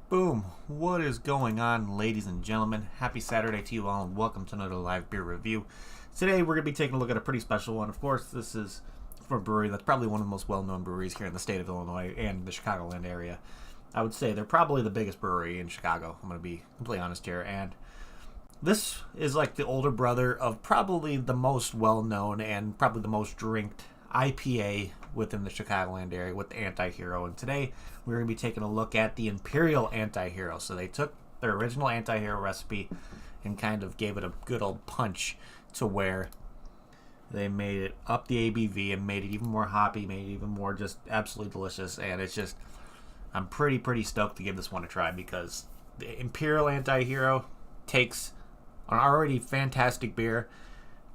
Boom! What is going on, ladies and gentlemen? Happy Saturday to you all, and welcome to another live beer review. Today, we're going to be taking a look at a pretty special one. Of course, this is from a brewery that's probably one of the most well-known breweries here in the state of Illinois and the Chicagoland area. I would say they're probably the biggest brewery in Chicago. I'm going to be completely honest here. And this is like the older brother of probably the most well-known and probably the most drinked IPA within the Chicagoland area with the Anti-Hero. And today we're going to be taking a look at the Imperial Anti-Hero. So they took their original Anti-Hero recipe and kind of gave it a good old punch to where they made it up the ABV and made it even more hoppy, made it even more just absolutely delicious. And it's just, I'm pretty stoked to give this one a try because the Imperial Anti-Hero takes an already fantastic beer,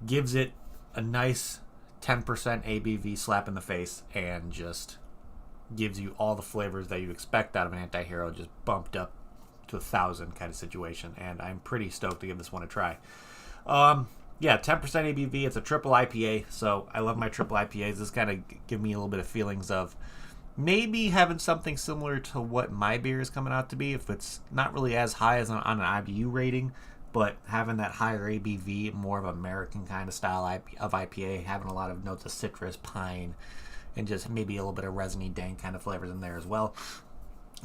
gives it a nice 10% ABV slap in the face, and just gives you all the flavors that you expect out of an Anti-Hero, just bumped up to 1,000 kind of situation. And I'm pretty stoked to give this one a try. Yeah, 10% ABV. It's a triple IPA, so I love my triple IPAs. This kind of give me a little bit of feelings of maybe having something similar to what my beer is coming out to be, if it's not really as high as on an IBU rating, but having that higher ABV, more of American kind of style of IPA, having a lot of notes of citrus, pine, and just maybe a little bit of resiny dank kind of flavors in there as well.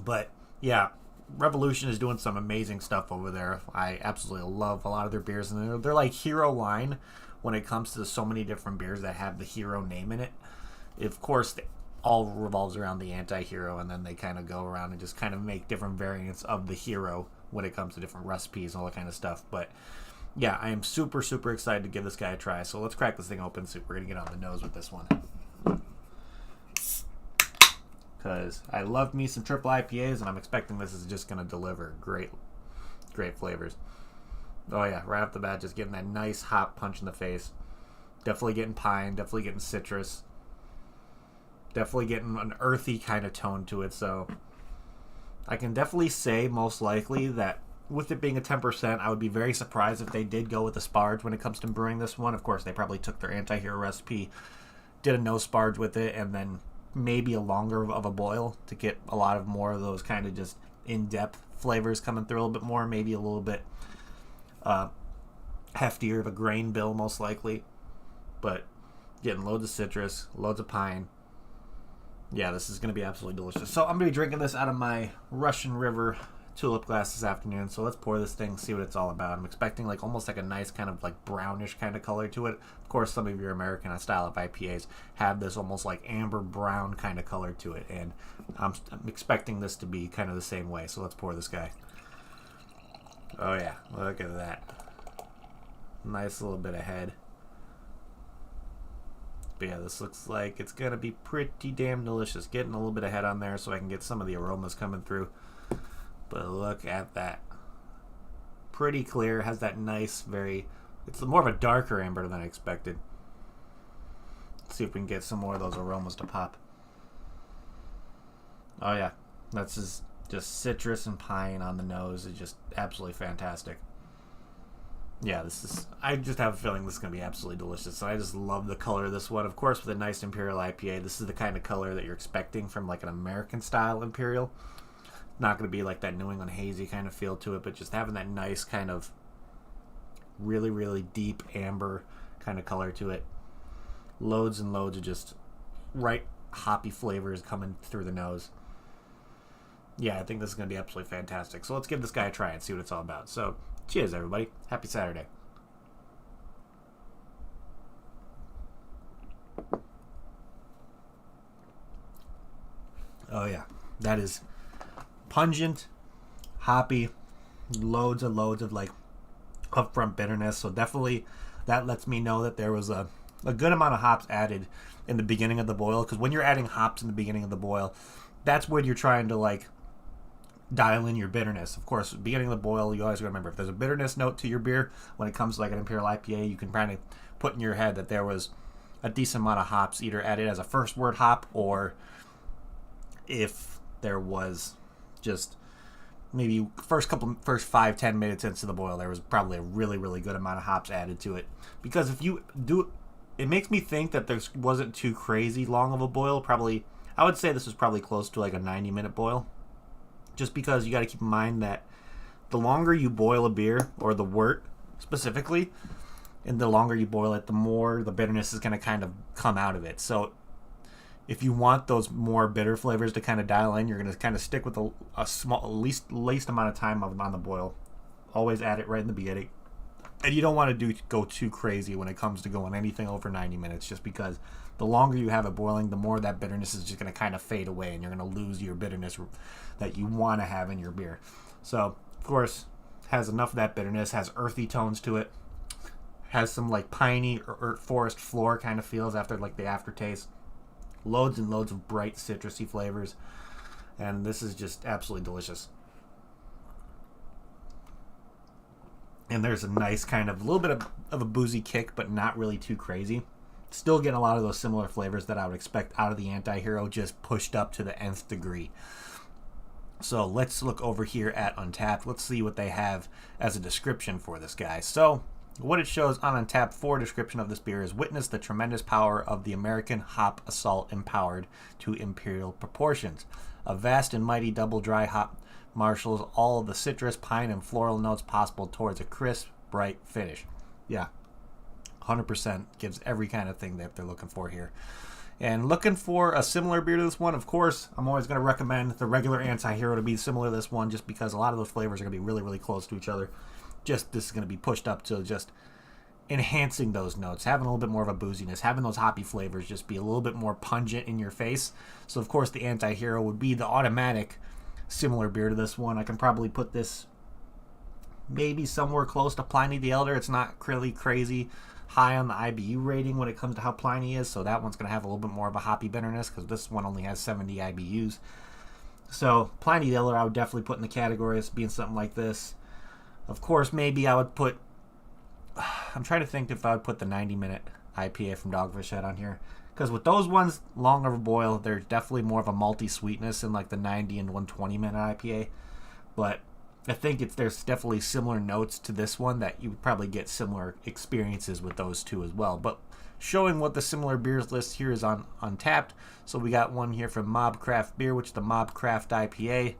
But yeah, Revolution is doing some amazing stuff over there. I absolutely love a lot of their beers, and they're like hero line when it comes to so many different beers that have the hero name in it. Of course, all revolves around the Anti-Hero, and then they kind of go around and just kind of make different variants of the hero when it comes to different recipes and all that kind of stuff. But yeah, I am super excited to give this guy a try. So let's crack this thing open. See if we're gonna get on the nose with this one, because I love me some triple IPAs, and I'm expecting this is just gonna deliver great flavors. Oh yeah, right off the bat, just getting that nice hop punch in the face. Definitely getting pine, definitely getting citrus, definitely getting an earthy kind of tone to it. So I can definitely say most likely that with it being a 10%, I would be very surprised if they did go with the sparge when it comes to brewing this one. Of course, they probably took their Anti-Hero recipe, did a no sparge with it, and then maybe a longer of a boil to get a lot of more of those kind of just in-depth flavors coming through a little bit more, maybe a little bit heftier of a grain bill most likely, but getting loads of citrus, loads of pine. Yeah, this is going to be absolutely delicious. So I'm going to be drinking this out of my Russian River tulip glass this afternoon. So let's pour this thing, see what it's all about. I'm expecting like almost like a nice kind of like brownish kind of color to it. Of course, some of your American style of IPAs have this almost like amber brown kind of color to it. And I'm expecting this to be kind of the same way. So let's pour this guy. Oh yeah, look at that. Nice little bit of head. But yeah, this looks like it's going to be pretty damn delicious. Getting a little bit of head on there so I can get some of the aromas coming through. But look at that. Pretty clear. Has that nice, it's more of a darker amber than I expected. Let's see if we can get some more of those aromas to pop. Oh yeah, that's just citrus and pine on the nose. It's just absolutely fantastic. Yeah, I just have a feeling this is going to be absolutely delicious. So I just love the color of this one. Of course, with a nice Imperial IPA, this is the kind of color that you're expecting from like an American style Imperial. Not going to be like that New England hazy kind of feel to it, but just having that nice kind of really deep amber kind of color to it. Loads and loads of just right hoppy flavors coming through the nose. Yeah, I think this is going to be absolutely fantastic. So let's give this guy a try and see what it's all about. So cheers, everybody. Happy Saturday. Oh, yeah. That is pungent, hoppy, loads of like upfront bitterness. So definitely that lets me know that there was a good amount of hops added in the beginning of the boil. Because when you're adding hops in the beginning of the boil, that's when you're trying to like dial in your bitterness. Of course, beginning of the boil, you always remember if there's a bitterness note to your beer when it comes to like an Imperial IPA, you can kind of put in your head that there was a decent amount of hops either added as a first word hop, or if there was just maybe first 5-10 minutes into the boil, there was probably a really good amount of hops added to it. Because if you do, it makes me think that there wasn't too crazy long of a boil. Probably, I would say this was probably close to like a 90-minute boil. just because you got to keep in mind that the longer you boil a beer, or the wort specifically, and the longer you boil it, the more the bitterness is going to kind of come out of it. So if you want those more bitter flavors to kind of dial in, you're going to kind of stick with a small, least amount of time on the boil. Always add it right in the beginning. And you don't want to go too crazy when it comes to going anything over 90 minutes, just because the longer you have it boiling, the more that bitterness is just going to kind of fade away, and you're going to lose your bitterness that you want to have in your beer. So, of course, has enough of that bitterness, has earthy tones to it, has some like piney or forest floor kind of feels after like the aftertaste. Loads and loads of bright citrusy flavors, and this is just absolutely delicious. And there's a nice kind of a little bit of a boozy kick, but not really too crazy. Still getting a lot of those similar flavors that I would expect out of the Anti-Hero, just pushed up to the nth degree. So let's look over here at Untappd. Let's see what they have as a description for this guy. So what it shows on Untappd for description of this beer is: witness the tremendous power of the American hop assault empowered to imperial proportions. A vast and mighty double dry hop marshals all of the citrus, pine, and floral notes possible towards a crisp, bright finish. Yeah, 100% gives every kind of thing that they're looking for here. And looking for a similar beer to this one, of course, I'm always going to recommend the regular Anti-Hero to be similar to this one, just because a lot of those flavors are going to be really, really close to each other. Just this is going to be pushed up to just enhancing those notes, having a little bit more of a booziness, having those hoppy flavors just be a little bit more pungent in your face. So, of course, the Anti-Hero would be the automatic similar beer to this one. I can probably put this maybe somewhere close to Pliny the Elder. It's not really crazy high on the IBU rating when it comes to how Pliny is, so that one's going to have a little bit more of a hoppy bitterness because this one only has 70 IBUs. So Pliny the Elder I would definitely put in the category as being something like this. Of course, maybe I would put, I'm trying to think if I would put the 90-minute IPA from Dogfish Head on here, because with those ones long of a boil, there's definitely more of a malty sweetness in like the 90 and 120-minute IPA. But I think there's definitely similar notes to this one that you would probably get similar experiences with those two as well. But showing what the similar beers list here is on Untappd. So we got one here from Mob Craft Beer, which is the Mob Craft IPA,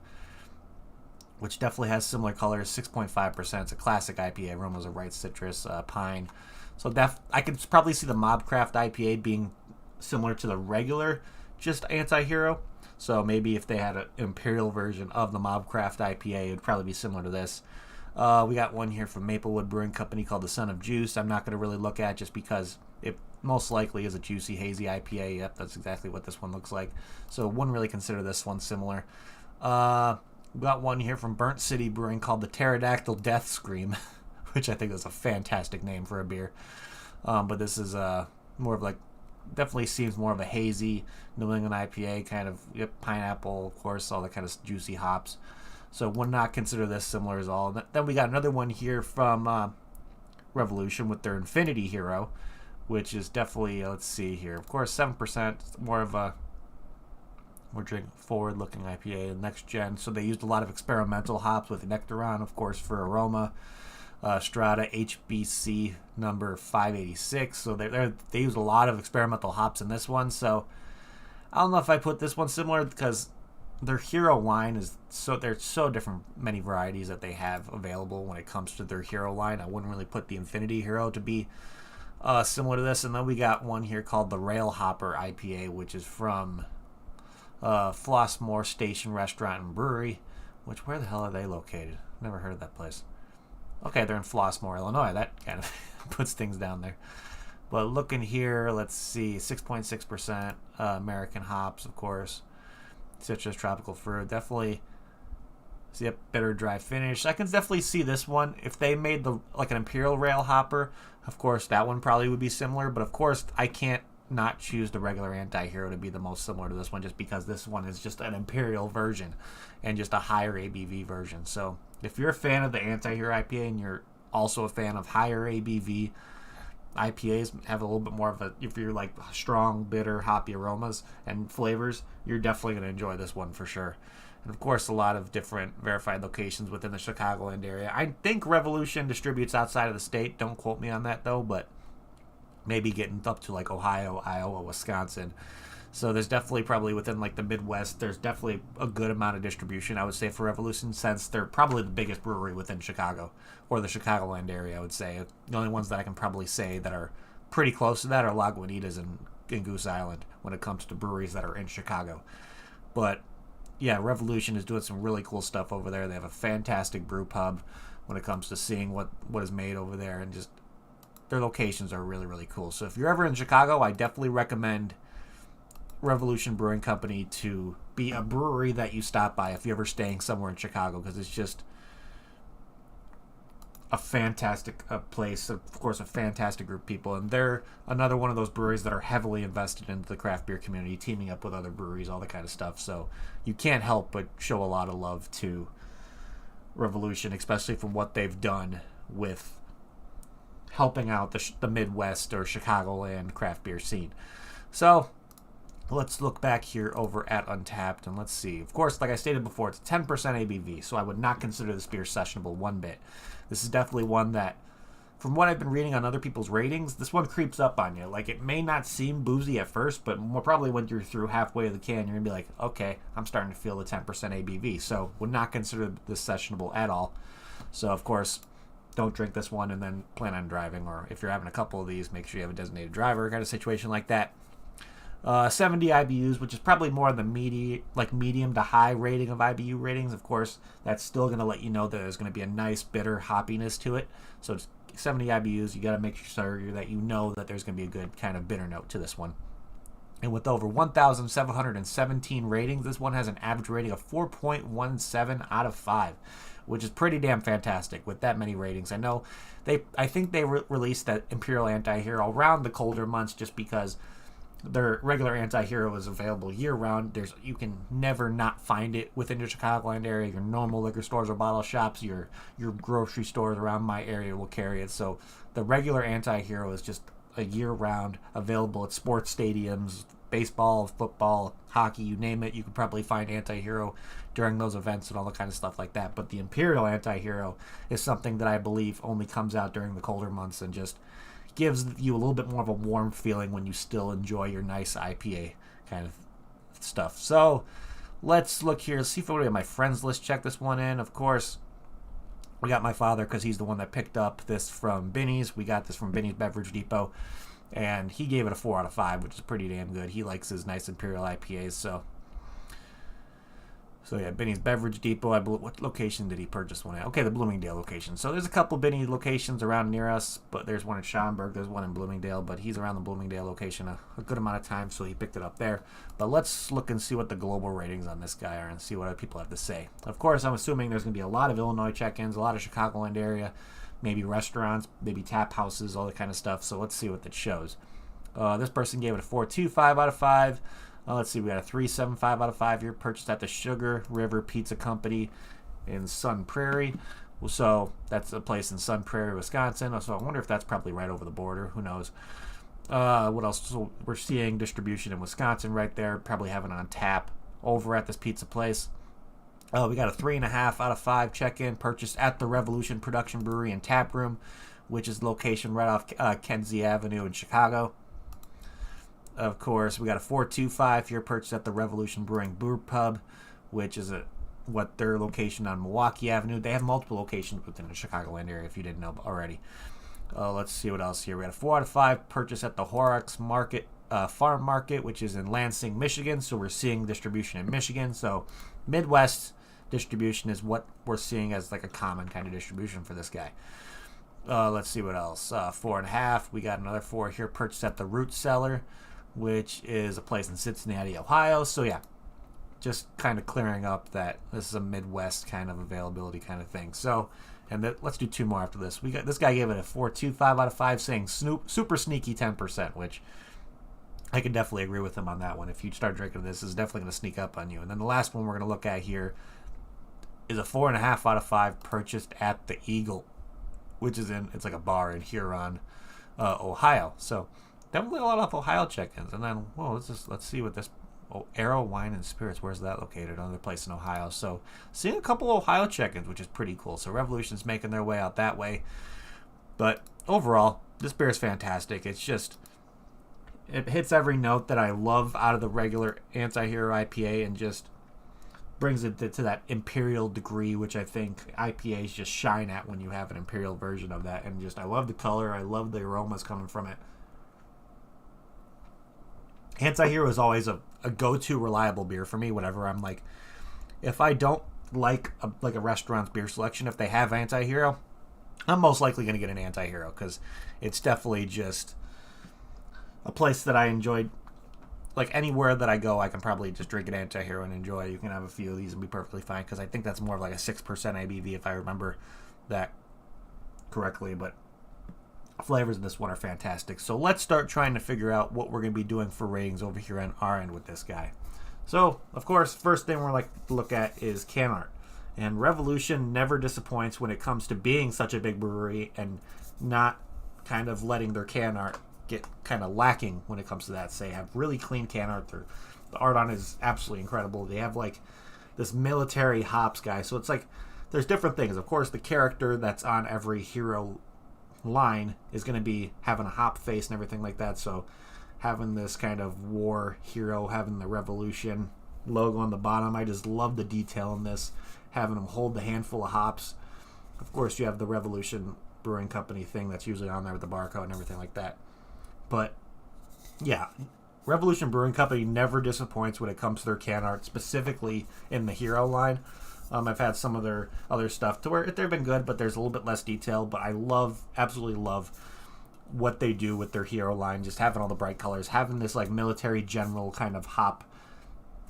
which definitely has similar colors, 6.5%. It's a classic IPA. Aromas of ripe citrus, pine. So I could probably see the Mob Craft IPA being similar to the regular just Anti-Hero. So maybe if they had an Imperial version of the Mob Craft IPA, it would probably be similar to this. We got one here from Maplewood Brewing Company called the Son of Juice. I'm not going to really look at just because it most likely is a juicy, hazy IPA. Yep, that's exactly what this one looks like. So wouldn't really consider this one similar. We got one here from Burnt City Brewing called the Pterodactyl Death Scream, which I think is a fantastic name for a beer. But this is more of like, definitely seems more of a hazy New England IPA, kind of pineapple, of course, all the kind of juicy hops. So would not consider this similar at all. Then we got another one here from Revolution with their Infinity Hero, which is definitely, let's see here, of course, 7%, more of a more forward-looking IPA, next gen. So they used a lot of experimental hops with Nectaron, of course, for aroma. Strata HBC number 586. So they use a lot of experimental hops in this one. So I don't know if I put this one similar because their hero line is there's so different, many varieties that they have available when it comes to their hero line. I wouldn't really put the Infinity Hero to be similar to this. And then we got one here called the Rail Hopper IPA, which is from Flossmoor Station Restaurant and Brewery. Which, where the hell are they located? Never heard of that place. Okay, they're in Flossmoor, Illinois. That kind of puts things down there. But looking here, let's see, 6.6% American hops, of course. Citrus, tropical fruit. Definitely see a bitter, dry finish. I can definitely see this one. If they made like an Imperial Rail Hopper, of course, that one probably would be similar. But, of course, I can't not choose the regular Anti-Hero to be the most similar to this one just because this one is just an Imperial version and just a higher ABV version. So if you're a fan of the Anti-Hero IPA and you're also a fan of higher ABV IPAs, have a little bit more of a, if you're like strong, bitter, hoppy aromas and flavors, you're definitely going to enjoy this one for sure. And of course, a lot of different verified locations within the Chicagoland area. I think Revolution distributes outside of the state. Don't quote me on that though, but maybe getting up to like Ohio, Iowa, Wisconsin. So there's definitely probably within like the Midwest, there's definitely a good amount of distribution, I would say, for Revolution, since they're probably the biggest brewery within Chicago or the Chicagoland area, I would say. The only ones that I can probably say that are pretty close to that are Lagunitas and Goose Island when it comes to breweries that are in Chicago. But yeah, Revolution is doing some really cool stuff over there. They have a fantastic brew pub when it comes to seeing what is made over there, and just their locations are really, really cool. So if you're ever in Chicago, I definitely recommend Revolution Brewing Company to be a brewery that you stop by if you're ever staying somewhere in Chicago, because it's just a fantastic place, of course, a fantastic group of people, and they're another one of those breweries that are heavily invested into the craft beer community, teaming up with other breweries, all that kind of stuff. So you can't help but show a lot of love to Revolution, especially from what they've done with helping out the Midwest or Chicagoland craft beer scene. So let's look back here over at Untapped, and let's see. Of course, like I stated before, it's a 10% ABV, so I would not consider this beer sessionable one bit. This is definitely one that, from what I've been reading on other people's ratings, this one creeps up on you. Like, it may not seem boozy at first, but more probably when you're through halfway of the can, you're going to be like, okay, I'm starting to feel the 10% ABV. So would not consider this sessionable at all. So, of course, don't drink this one and then plan on driving. Or if you're having a couple of these, make sure you have a designated driver, kind of situation like that. 70 IBUs, which is probably more the medium to high rating of IBU ratings. Of course, that's still going to let you know that there's going to be a nice bitter hoppiness to it. So it's 70 IBUs, you got to make sure that you know that there's going to be a good kind of bitter note to this one. And with over 1,717 ratings, this one has an average rating of 4.17 out of 5, which is pretty damn fantastic with that many ratings. I think they released that Imperial Anti-Hero around the colder months just because their regular Anti-Hero is available year-round. You can never not find it within your Chicagoland area. Your normal liquor stores or bottle shops, your grocery stores around my area will carry it. So the regular Anti-Hero is just a year-round, available at sports stadiums, baseball, football, hockey, you name it. You could probably find Anti-Hero during those events and all the kind of stuff like that. But the Imperial Anti-Hero is something that I believe only comes out during the colder months and just gives you a little bit more of a warm feeling when you still enjoy your nice IPA kind of stuff. So let's look here. Let's see if anybody on my friends list check this one in. Of course, we got my father because he's the one that picked up this from Binny's. We got this from Binny's Beverage Depot, and he gave it a 4 out of 5, which is pretty damn good. He likes his nice Imperial IPAs, so yeah, Binny's Beverage Depot. What location did he purchase one at? Okay, the Bloomingdale location. So there's a couple Binny locations around near us, but there's one in Schaumburg, there's one in Bloomingdale, but he's around the Bloomingdale location a good amount of time, so he picked it up there. But let's look and see what the global ratings on this guy are and see what other people have to say. Of course, I'm assuming there's going to be a lot of Illinois check-ins, a lot of Chicagoland area, maybe restaurants, maybe tap houses, all that kind of stuff. So let's see what that shows. This person gave it a 4.25 out of 5. Let's see, we got a 3.75 out of 5 here, purchased at the Sugar River Pizza Company in Sun Prairie. So that's a place in Sun Prairie, Wisconsin. So I wonder if that's probably right over the border. Who knows? What else? So we're seeing distribution in Wisconsin right there. Probably have it on tap over at this pizza place. We got a 3.5 out of 5 check-in, purchased at the Revolution Production Brewery and Tap Room, which is location right off Kenzie Avenue in Chicago. Of course, we got a 4.25 here, purchased at the Revolution Brewing Brew Pub, which is what their location on Milwaukee Avenue. They have multiple locations within the Chicagoland area, if you didn't know already. Let's see what else here. We got a 4 out of 5 purchase at the Horrocks Market Farm Market, which is in Lansing, Michigan. So we're seeing distribution in Michigan. So Midwest distribution is what we're seeing as like a common kind of distribution for this guy. Let's see what else. 4.5. We got another 4 here, purchased at the Root Cellar, which is a place in Cincinnati, Ohio. So yeah, just kind of clearing up that this is a Midwest kind of availability kind of thing. So, and let's do 2 more after this. This guy gave it a 4.25 out of 5, saying super sneaky 10%, which I can definitely agree with him on that one. If you start drinking this, it's definitely going to sneak up on you. And then the last one we're going to look at here is a 4.5 out of 5 purchased at the Eagle, which is it's like a bar in Huron, Ohio. So definitely a lot of Ohio check-ins. And then, let's see what this Arrow Wine and Spirits, where's that located? Another place in Ohio. So seeing a couple Ohio check-ins, which is pretty cool. So Revolution's making their way out that way. But overall, this beer is fantastic. It's It hits every note that I love out of the regular Anti-Hero IPA and just brings it to that Imperial degree, which I think IPAs just shine at when you have an Imperial version of that. And just, I love the color. I love the aromas coming from it. Anti-Hero is always a go-to reliable beer for me whenever I'm like, if I don't like a restaurant's beer selection, if they have Anti-Hero, I'm most likely going to get an Anti-Hero because it's definitely just a place that I enjoyed. Like anywhere that I go, I can probably just drink an Anti-Hero and enjoy. You can have a few of these and be perfectly fine because I think that's more of like a 6% ABV if I remember that correctly. But flavors in this one are fantastic. So let's start trying to figure out what we're going to be doing for ratings over here on our end with this guy. So, of course, first thing we're like to look at is can art. And Revolution never disappoints when it comes to being such a big brewery and not kind of letting their can art get kind of lacking when it comes to that. They have really clean can art. The art on it is absolutely incredible. They have like this military hops guy. So it's like there's different things. Of course, the character that's on every hero line is going to be having a hop face and everything like that. So having this kind of war hero, having the Revolution logo on the bottom, I just love the detail in this. Having them hold the handful of hops. Of course, you have the Revolution Brewing Company thing that's usually on there with the barcode and everything like that. But yeah, Revolution Brewing Company never disappoints when it comes to their can art, specifically in the hero line. I've had some of their other stuff to where they've been good, but there's a little bit less detail. But I absolutely love what they do with their hero line, just having all the bright colors, having this like military general kind of hop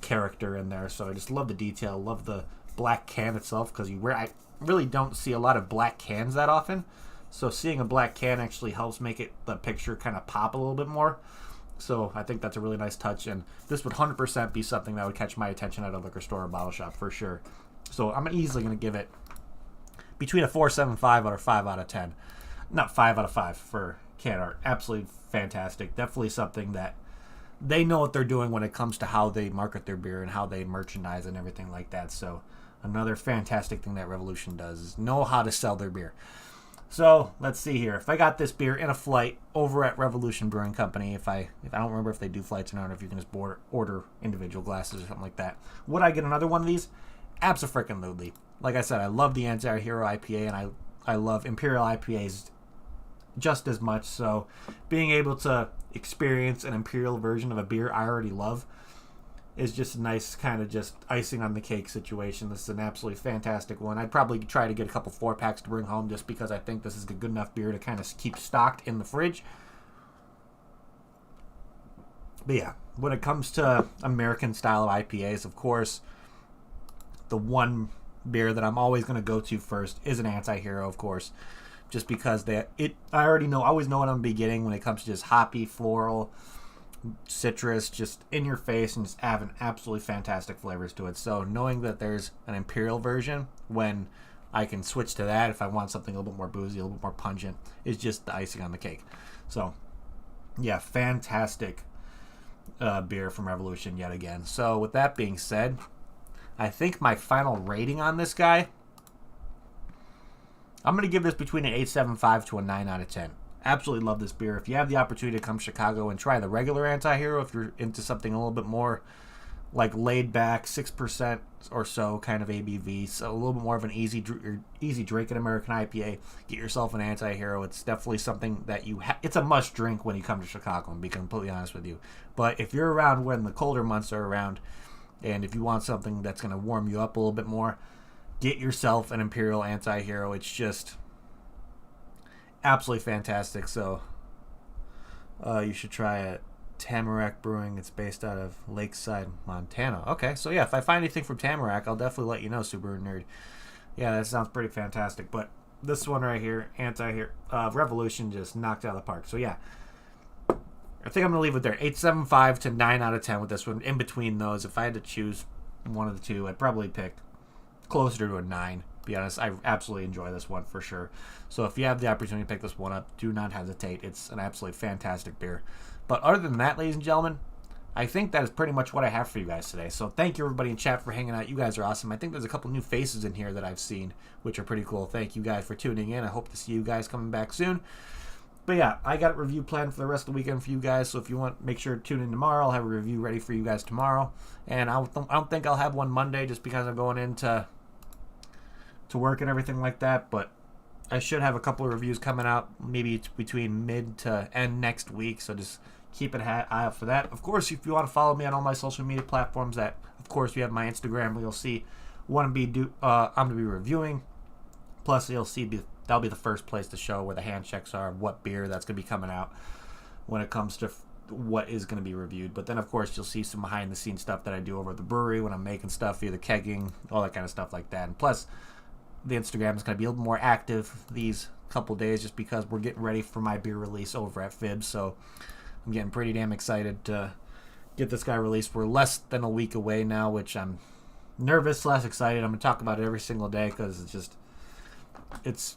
character in there. So I just love the detail, love the black can itself, because I really don't see a lot of black cans that often. So seeing a black can actually helps make the picture kind of pop a little bit more. So I think that's a really nice touch, and this would 100% be something that would catch my attention at a liquor store or bottle shop for sure. So I'm easily going to give it between a 4.75 or 5 out of 10. Not 5 out of 5 for can art. Absolutely fantastic. Definitely something that they know what they're doing when it comes to how they market their beer and how they merchandise and everything like that. So another fantastic thing that Revolution does is know how to sell their beer. So let's see here. If I got this beer in a flight over at Revolution Brewing Company, if I don't remember if they do flights or not, or if you can just order individual glasses or something like that, would I get another one of these? Abso-freaking-lutely. Like I said, I love the Anti-Hero IPA, and I love Imperial IPAs just as much. So being able to experience an Imperial version of a beer I already love is just a nice kind of just icing on the cake situation. This is an absolutely fantastic one. I'd probably try to get a couple 4-packs to bring home just because I think this is a good enough beer to kind of keep stocked in the fridge. But yeah, when it comes to American style of IPAs, of course, the one beer that I'm always going to go to first is an Anti-Hero, of course, just because I always know what I'm going to be getting when it comes to just hoppy, floral, citrus, just in your face, and just having absolutely fantastic flavors to it. So knowing that there's an Imperial version when I can switch to that if I want something a little bit more boozy, a little bit more pungent, is just the icing on the cake. So yeah, fantastic beer from Revolution yet again. So with that being said, I think my final rating on this guy, I'm going to give this between an 8.75 to a 9 out of 10. Absolutely love this beer. If you have the opportunity to come to Chicago and try the regular Anti-Hero, if you're into something a little bit more like laid back, 6% or so kind of ABV, so a little bit more of an easy drinking American IPA, get yourself an Anti-Hero. It's definitely something that it's a must drink when you come to Chicago, and be completely honest with you. But if you're around when the colder months are around, and if you want something that's going to warm you up a little bit more, get yourself an Imperial Anti-Hero. It's just absolutely fantastic. So you should try it. Tamarack Brewing. It's based out of Lakeside, Montana. Okay, so yeah, if I find anything from Tamarack, I'll definitely let you know, Super Nerd. Yeah, that sounds pretty fantastic. But this one right here, Anti-Hero, Revolution, just knocked out of the park. So yeah, I think I'm going to leave it there. 8.75 to 9 out of 10 with this one. In between those, if I had to choose one of the two, I'd probably pick closer to a 9. To be honest, I absolutely enjoy this one for sure. So if you have the opportunity to pick this one up, do not hesitate. It's an absolutely fantastic beer. But other than that, ladies and gentlemen, I think that is pretty much what I have for you guys today. So thank you, everybody in chat, for hanging out. You guys are awesome. I think there's a couple new faces in here that I've seen, which are pretty cool. Thank you guys for tuning in. I hope to see you guys coming back soon. But yeah, I got a review planned for the rest of the weekend for you guys. So if you want, make sure to tune in tomorrow. I'll have a review ready for you guys tomorrow. And I don't think I'll have one Monday just because I'm going into work and everything like that. But I should have a couple of reviews coming out maybe between mid to end next week. So just keep an eye out for that. Of course, if you want to follow me on all my social media platforms, that of course we have my Instagram where you'll see what I'm going to be reviewing. Plus, you'll see that'll be the first place to show where the hand checks are, what beer that's going to be coming out when it comes to what is going to be reviewed. But then, of course, you'll see some behind-the-scenes stuff that I do over at the brewery when I'm making stuff, either kegging, all that kind of stuff like that. And plus, the Instagram is going to be a little more active these couple days just because we're getting ready for my beer release over at Fibs. So I'm getting pretty damn excited to get this guy released. We're less than a week away now, which I'm nervous / excited. I'm going to talk about it every single day because it's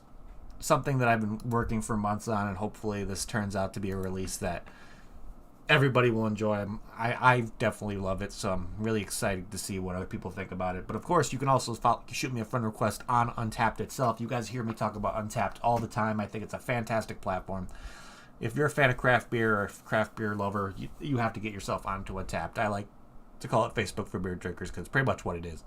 something that I've been working for months on, and hopefully this turns out to be a release that everybody will enjoy. I definitely love it, so I'm really excited to see what other people think about it. But of course, you can also shoot me a friend request on Untappd itself. You guys hear me talk about Untappd all the time. I think it's a fantastic platform. If you're a fan of craft beer or a craft beer lover, you have to get yourself onto Untappd. I like to call it Facebook for beer drinkers because it's pretty much what it is.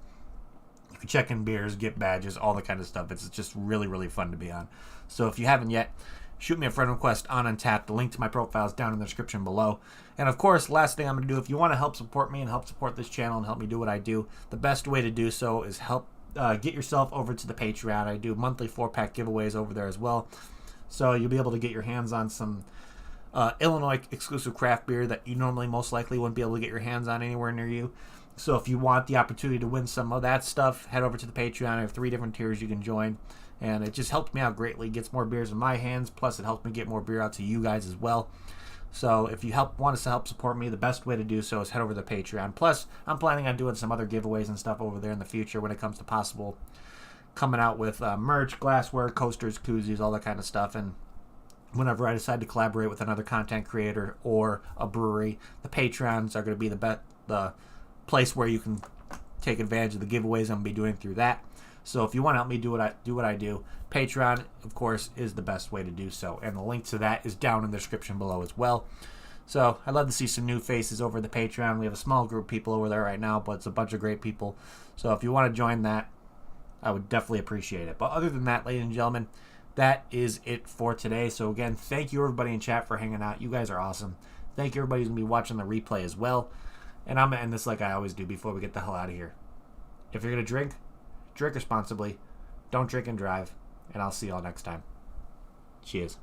You can check in beers, get badges, all the kind of stuff. It's just really, really fun to be on. So if you haven't yet, shoot me a friend request on Untappd. The link to my profile is down in the description below. And of course, last thing I'm going to do, if you want to help support me and help support this channel and help me do what I do, the best way to do so is help get yourself over to the Patreon. I do monthly 4-pack giveaways over there as well. So you'll be able to get your hands on some Illinois exclusive craft beer that you normally most likely wouldn't be able to get your hands on anywhere near you. So if you want the opportunity to win some of that stuff, head over to the Patreon. I have 3 different tiers you can join. And it just helps me out greatly. It gets more beers in my hands. Plus, it helps me get more beer out to you guys as well. So if you want us to help support me, the best way to do so is head over to the Patreon. Plus, I'm planning on doing some other giveaways and stuff over there in the future when it comes to possible coming out with merch, glassware, coasters, koozies, all that kind of stuff. And whenever I decide to collaborate with another content creator or a brewery, the Patreons are going to be the place where you can take advantage of the giveaways I'm going to be doing through that. So if you want to help me do what I do, Patreon, of course, is the best way to do so. And the link to that is down in the description below as well. So I'd love to see some new faces over the Patreon. We have a small group of people over there right now, but it's a bunch of great people. So if you want to join that, I would definitely appreciate it. But other than that, ladies and gentlemen, that is it for today. So again, thank you everybody in chat for hanging out. You guys are awesome. Thank you everybody who's going to be watching the replay as well. And I'm going to end this like I always do before we get the hell out of here. If you're going to drink responsibly. Don't drink and drive. And I'll see y'all next time. Cheers.